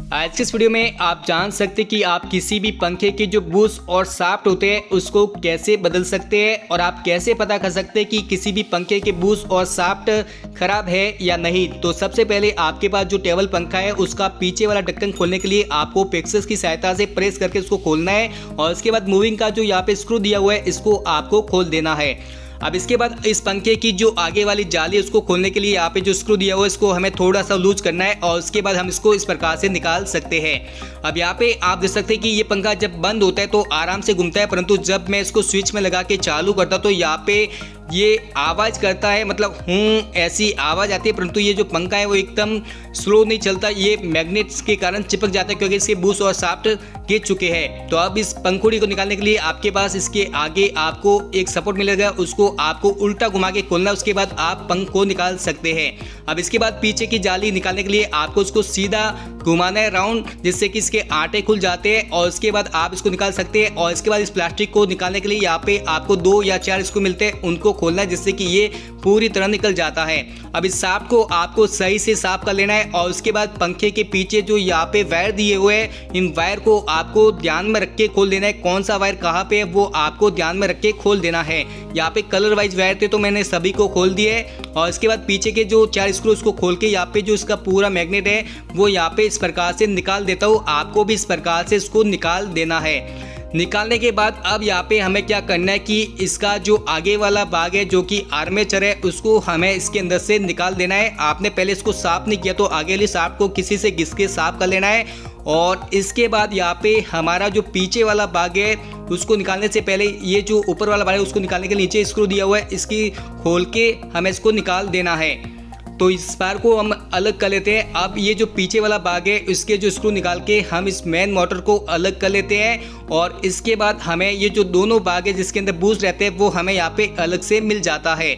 आज के इस वीडियो में आप जान सकते हैं कि आप किसी भी पंखे के जो बुश और शाफ्ट होते हैं उसको कैसे बदल सकते हैं और आप कैसे पता कर सकते हैं कि किसी भी पंखे के बुश और शाफ्ट खराब है या नहीं। तो सबसे पहले आपके पास जो टेबल पंखा है उसका पीछे वाला ढक्कन खोलने के लिए आपको पेचकस की सहायता से प्रेस करके उसको खोलना है और उसके बाद मूविंग का जो यहाँ पे स्क्रू दिया हुआ है इसको आपको खोल देना है। अब इसके बाद इस पंखे की जो आगे वाली जाली है उसको खोलने के लिए यहाँ पे जो स्क्रू दिया हुआ है इसको हमें थोड़ा सा लूज करना है और उसके बाद हम इसको इस प्रकार से निकाल सकते हैं। अब यहाँ पे आप देख सकते हैं कि ये पंखा जब बंद होता है तो आराम से घूमता है, परंतु जब मैं इसको स्विच में लगा के चालू करता तो यहाँ पे ये आवाज़ करता है, मतलब ऐसी आवाज़ आती है, परंतु ये जो पंखा है वो एकदम स्लो नहीं चलता। ये मैग्नेट्स के कारण चिपक जाता है क्योंकि इसके बुश और शाफ्ट गिर चुके हैं। तो अब इस पंखुड़ी को निकालने के लिए आपके पास इसके आगे आपको एक सपोर्ट मिलेगा, उसको आपको उल्टा घुमा के खोलना, उसके बाद आप पंख को निकाल सकते हैं। अब इसके बाद पीछे की जाली निकालने के लिए आपको उसको सीधा घुमाना है राउंड, जिससे कि इसके आटे खुल जाते हैं और उसके बाद आप इसको निकाल सकते हैं। और इसके बाद इस प्लास्टिक को निकालने के लिए यहाँ पे आपको 2 या 4 स्क्रू मिलते हैं, उनको खोलना है जिससे कि ये पूरी तरह निकल जाता है। अब इस शाफ्ट को आपको सही से साफ कर लेना है और उसके बाद पंखे के पीछे जो यहाँ पे वायर दिए हुए हैं इन वायर को आपको ध्यान में रख के खोल देना है। कौन सा वायर कहाँ पे है वो आपको ध्यान में रख के खोल देना है। यहाँ पे कलर वाइज वायर थे तो मैंने सभी को खोल दिए और इसके बाद पीछे के जो 4 स्क्रू उसको खोल के यहाँ पे जो इसका पूरा मैग्नेट है वो यहाँ पे इस प्रकार से निकाल देता हूँ। आपको भी इस प्रकार से इसको निकाल देना है। निकालने के बाद अब यहाँ पे हमें क्या करना है कि इसका जो आगे वाला भाग है जो कि आर्मेचर है उसको हमें इसके अंदर से निकाल देना है। आपने पहले इसको साफ नहीं किया तो आगे वाली शाफ्ट को किसी से घिस के साफ कर लेना है। और इसके बाद यहाँ पे हमारा जो पीछे वाला भाग है उसको निकालने से पहले ये जो ऊपर वाला भाग है उसको निकालने के नीचे स्क्रू दिया हुआ है, इसकी खोल के हमें इसको निकाल देना है। तो इस बार को हम अलग कर लेते हैं। अब ये जो पीछे वाला भाग है इसके जो स्क्रू निकाल के हम इस मेन मोटर को अलग कर लेते हैं और इसके बाद हमें ये जो दोनों भाग है जिसके अंदर बूस्ट रहते हैं वो हमें यहाँ पे अलग से मिल जाता है।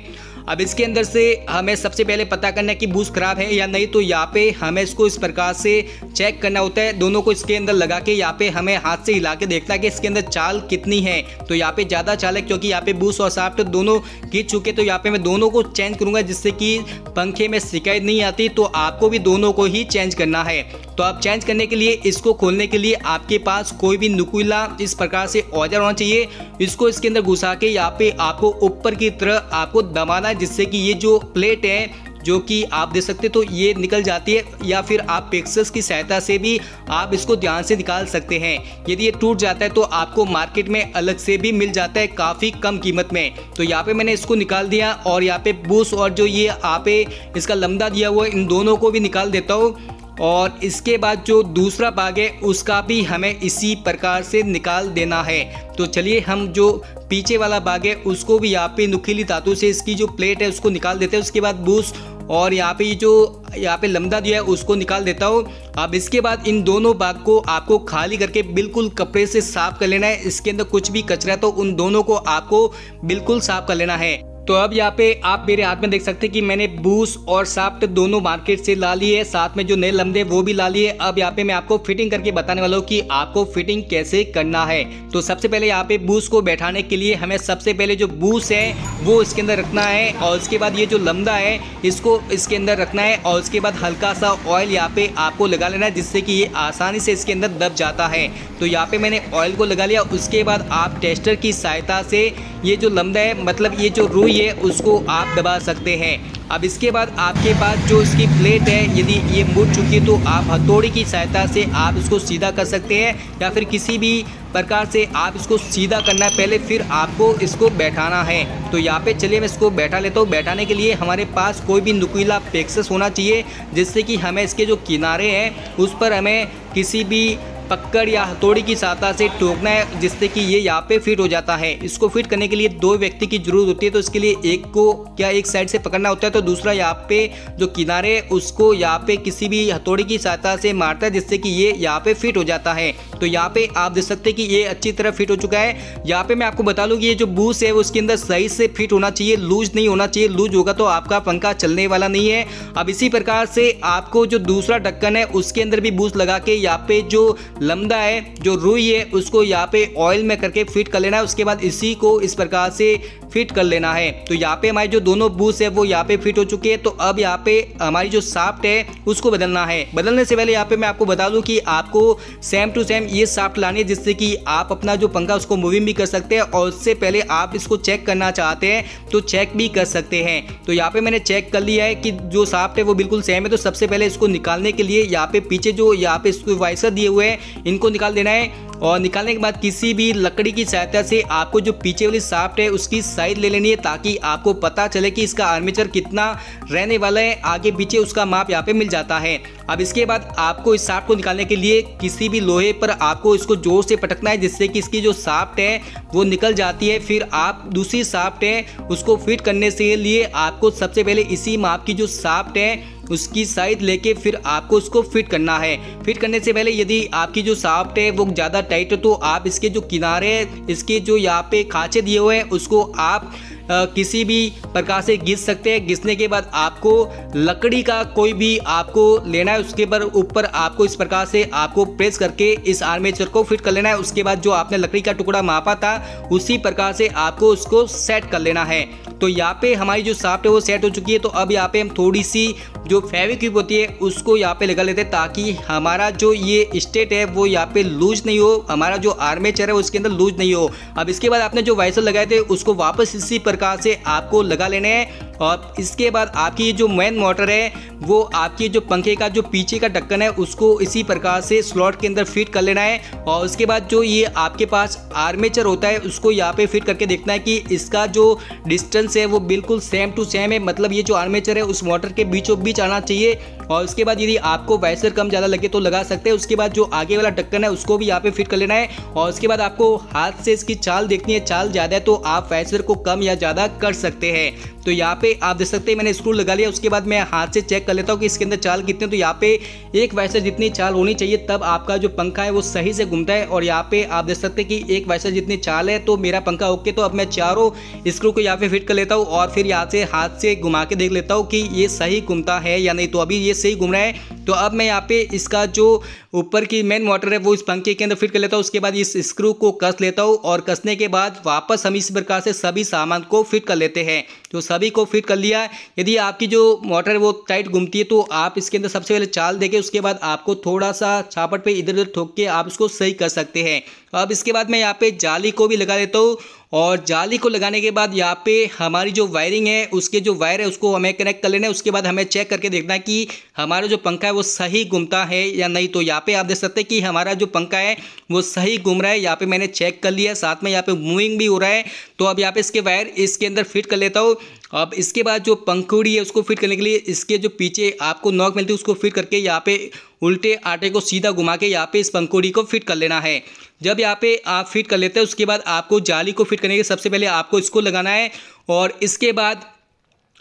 अब इसके अंदर से हमें सबसे पहले पता करना है कि बूस्ट खराब है या नहीं। तो यहाँ पे हमें इसको इस प्रकार से चेक करना होता है। दोनों को इसके अंदर लगा के यहाँ पे हमें हाथ से हिला के देखना है कि इसके अंदर चाल कितनी है। तो यहाँ पे ज़्यादा चाल है क्योंकि यहाँ पे बूस्ट और शाफ्ट दोनों गिर चुके, तो यहाँ पे मैं दोनों को चेंज करूँगा जिससे कि पंखे में शिकायत नहीं आती। तो आपको भी दोनों को ही चेंज करना है। तो आप चेंज करने के लिए इसको खोलने के लिए आपके पास कोई भी नुकीला इस प्रकार से औजार होना चाहिए। इसको इसके अंदर घुसा के यहाँ पे आपको ऊपर की तरह आपको दबाना है जिससे कि ये जो प्लेट है जो कि आप देख सकते तो ये निकल जाती है, या फिर आप पेचकस की सहायता से भी आप इसको ध्यान से निकाल सकते हैं। यदि ये टूट जाता है तो आपको मार्केट में अलग से भी मिल जाता है काफ़ी कम कीमत में। तो यहाँ पे मैंने इसको निकाल दिया और यहाँ पे बुश और जो ये यहाँ पे इसका लंबा दिया हुआ है इन दोनों को भी निकाल देता हूँ। और इसके बाद जो दूसरा भाग है उसका भी हमें इसी प्रकार से निकाल देना है। तो चलिए हम जो पीछे वाला भाग है उसको भी यहाँ पे नुकीली धातु से इसकी जो प्लेट है उसको निकाल देते हैं। उसके बाद बूश और यहाँ पे जो यहाँ पे लंबा दिया है उसको निकाल देता हूँ। अब इसके बाद इन दोनों भाग को आपको खाली करके बिल्कुल कपड़े से साफ कर लेना है। इसके अंदर कुछ भी कचरा है तो उन दोनों को आपको बिल्कुल साफ कर लेना है। तो अब यहाँ पे आप मेरे हाथ में देख सकते हैं कि मैंने बूश और शाफ्ट दोनों मार्केट से ला लिए, साथ में जो नए लंबे वो भी ला लिए। अब यहाँ पे मैं आपको फिटिंग करके बताने वाला हूँ कि आपको फिटिंग कैसे करना है। तो सबसे पहले यहाँ पे बूश को बैठाने के लिए हमें सबसे पहले जो बूश है वो इसके अंदर रखना है और उसके बाद ये जो लंबा है इसको इसके अंदर रखना है और उसके बाद हल्का सा ऑयल यहाँ पे आपको लगा लेना है जिससे कि ये आसानी से इसके अंदर दब जाता है। तो यहाँ पे मैंने ऑयल को लगा लिया। उसके बाद आप टेस्टर की सहायता से ये जो लंबा है मतलब ये जो रुई है उसको आप दबा सकते हैं। अब इसके बाद आपके पास जो इसकी प्लेट है यदि ये मुड़ चुकी है तो आप हथौड़ी की सहायता से आप इसको सीधा कर सकते हैं या फिर किसी भी प्रकार से आप इसको सीधा करना है पहले, फिर आपको इसको बैठाना है। तो यहाँ पे चलिए मैं इसको बैठा लेता हूँ। बैठाने के लिए हमारे पास कोई भी नुकीला पेचकस होना चाहिए जिससे कि हमें इसके जो किनारे हैं उस पर हमें किसी भी पकड़ या हथौड़ी की सहायता से ठोकना है जिससे कि ये यहाँ पे फिट हो जाता है। इसको फिट करने के लिए 2 व्यक्ति की जरूरत होती है। तो इसके लिए एक को क्या एक साइड से पकड़ना होता है तो दूसरा यहाँ पे जो किनारे उसको यहाँ पे किसी भी हथौड़ी की सहायता से मारता है जिससे कि ये यहाँ पे फिट हो जाता है। तो यहाँ पे आप देख सकते हैं कि ये अच्छी तरह फिट हो चुका है। यहाँ पे मैं आपको बता दूँ कि ये जो बूश है उसके अंदर सही से फिट होना चाहिए, लूज नहीं होना चाहिए। लूज होगा तो आपका पंखा चलने वाला नहीं है। अब इसी प्रकार से आपको जो दूसरा ढक्कन है उसके अंदर भी बूश लगा के यहाँ पे जो लमदा है, जो रुई है, उसको यहाँ पे ऑयल में करके फिट कर लेना है। उसके बाद इसी को इस प्रकार से फिट कर लेना है। तो यहाँ पे हमारी जो दोनों बूस है वो यहाँ पे फिट हो चुकी है। तो अब यहाँ पे हमारी जो शाफ्ट है उसको बदलना है। बदलने से पहले यहाँ पे मैं आपको बता दूं कि आपको सेम टू सेम ये शाफ्ट लानी है, जिससे कि आप अपना जो पंखा उसको मूविंग भी कर सकते हैं, और उससे पहले आप इसको चेक करना चाहते हैं तो चेक भी कर सकते हैं। तो यहाँ पे मैंने चेक कर लिया है कि जो शाफ्ट है वो बिल्कुल सेम है। तो सबसे पहले इसको निकालने के लिए यहाँ पे पीछे जो यहाँ पे इसको वाइसर दिए हुए हैं इनको निकाल देना है, और निकालने के बाद किसी भी लकड़ी की सहायता से आपको जो पीछे वाली शाफ्ट है उसकी साइज ले लेनी है, ताकि आपको पता चले कि इसका आर्मेचर कितना रहने वाला है। आगे पीछे उसका माप यहाँ पे मिल जाता है। अब इसके बाद आपको इस शाफ्ट को निकालने के लिए किसी भी लोहे पर आपको इसको जोर से पटकना है, जिससे कि इसकी जो शाफ्ट है वो निकल जाती है। फिर आप दूसरी शाफ्ट है उसको फिट करने से लिए आपको सबसे पहले इसी माप की जो शाफ्ट है उसकी साइज लेके फिर आपको उसको फिट करना है। फिट करने से पहले यदि आपकी जो शाफ्ट है वो ज़्यादा टाइट है तो आप इसके जो किनारे इसके जो यहाँ पे खांचे दिए हुए हैं उसको आप किसी भी प्रकार से घिस सकते हैं। घिसने के बाद आपको लकड़ी का कोई भी आपको लेना है, उसके ऊपर आपको इस प्रकार से आपको प्रेस करके इस आर्मेचर को फिट कर लेना है। उसके बाद जो आपने लकड़ी का टुकड़ा मापा था उसी प्रकार से आपको उसको सेट कर लेना है। तो यहाँ पे हमारी जो शाफ्ट है वो सेट हो चुकी है। तो अब यहाँ पे हम थोड़ी सी जो फेविक्विक होती है उसको यहाँ पे लगा लेते हैं, ताकि हमारा जो ये स्टेट है वो यहाँ पे लूज नहीं हो, हमारा जो आर्मेचर है उसके अंदर लूज नहीं हो। अब इसके बाद आपने जो वाइसर लगाए थे उसको वापस इसी प्रकार से आपको लगा लेने हैं। और इसके बाद आपकी जो मेन मोटर है वो आपकी जो पंखे का जो पीछे का ढक्कन है उसको इसी प्रकार से स्लॉट के अंदर फिट कर लेना है। और उसके बाद जो ये आपके पास आर्मेचर होता है उसको यहाँ पे फिट करके देखना है कि इसका जो डिस्टेंस है वो बिल्कुल सेम टू सेम है, मतलब ये जो आर्मेचर है उस मोटर के बीचों बीच आना चाहिए। और उसके बाद यदि आपको वाइसर कम ज़्यादा लगे तो लगा सकते हैं। उसके बाद जो आगे वाला ढक्कन है उसको भी यहाँ पे फिट कर लेना है। और उसके बाद आपको हाथ से इसकी चाल देखनी है, चाल ज़्यादा है तो आप वाइसर को कम या ज़्यादा कर सकते हैं। तो यहाँ पे आप देख सकते हैं मैंने स्क्रू लगा लिया। उसके बाद मैं हाथ से चेक कर लेता हूँ कि इसके अंदर चाल कितने। तो यहाँ पे एक वाइसर जितनी चाल होनी चाहिए तब आपका जो पंखा है वो सही से घूमता है। और यहाँ पे आप देख सकते हैं कि एक वाइसर जितनी चाल है तो मेरा पंखा ओके। तो अब मैं चारों स्क्रू को यहाँ पे फिट कर लेता हूँ और फिर यहाँ से हाथ से घुमा के देख लेता हूँ कि ये सही घूमता है या नहीं। तो अभी ये सही घूम रहा है। तो अब मैं यहाँ पे इसका जो ऊपर की मेन मोटर है वो इस पंखे के अंदर फिट कर लेता हूँ। उसके बाद इस स्क्रू को कस लेता हूँ और कसने के बाद वापस हम इस प्रकार से सभी सामान को फिट कर लेते हैं। तो सभी को फिट कर लिया। यदि आपकी जो मोटर है वो टाइट घूमती है तो आप इसके अंदर सबसे पहले चाल देके उसके बाद आपको थोड़ा सा छापट पे इधर उधर ठोक के आप इसको सही कर सकते हैं। अब इसके बाद मैं यहाँ पे जाली को भी लगा देता हूँ। और जाली को लगाने के बाद यहाँ पे हमारी जो वायरिंग है उसके जो वायर है उसको हमें कनेक्ट कर लेना है। उसके बाद हमें चेक करके देखना है कि हमारा जो पंखा है वो सही घूमता है या नहीं। तो यहाँ पे आप देख सकते हैं कि हमारा जो पंखा है वो सही घूम रहा है। यहाँ पे मैंने चेक कर लिया, साथ में यहाँ पे मूविंग भी हो रहा है। तो अब यहाँ पे इसके वायर इसके अंदर फिट कर लेता हूँ। अब इसके बाद जो पंखुड़ी है उसको फिट करने के लिए इसके जो पीछे आपको नॉक मिलती है उसको फिट करके यहाँ पे उल्टे आटे को सीधा घुमा के यहाँ पे इस पंखुड़ी को फिट कर लेना है। जब यहाँ पे आप फिट कर लेते हैं उसके बाद आपको जाली को फिट करने के सबसे पहले आपको इसको लगाना है। और इसके बाद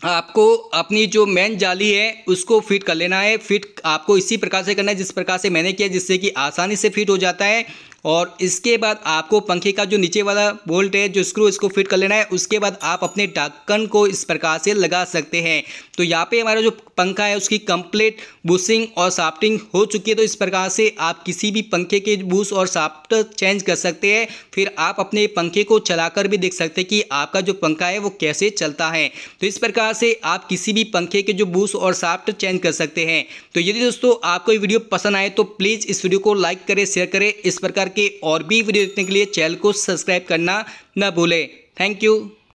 आपको अपनी जो मेन जाली है उसको फिट कर लेना है। फिट आपको इसी प्रकार से करना है जिस प्रकार से मैंने किया, जिससे कि आसानी से फिट हो जाता है। और इसके बाद आपको पंखे का जो नीचे वाला बोल्ट है जो स्क्रू इसको फिट कर लेना है। उसके बाद आप अपने ढक्कन को इस प्रकार से लगा सकते हैं। तो यहाँ पे हमारा जो पंखा है उसकी कंप्लीट बुशिंग और शाफ्टिंग हो चुकी है। तो इस प्रकार से आप किसी भी पंखे के बुश और शाफ्ट चेंज कर सकते हैं। फिर आप अपने पंखे को चलाकर भी देख सकते हैं कि आपका जो पंखा है वो कैसे चलता है। तो इस प्रकार से आप किसी भी पंखे के जो बुश और शाफ्ट चेंज कर सकते हैं। तो यदि दोस्तों आपको ये वीडियो पसंद आए तो प्लीज़ इस वीडियो को लाइक करें, शेयर करें। इस प्रकार के और भी वीडियो देखने के लिए चैनल को सब्सक्राइब करना न भूलें। Thank you.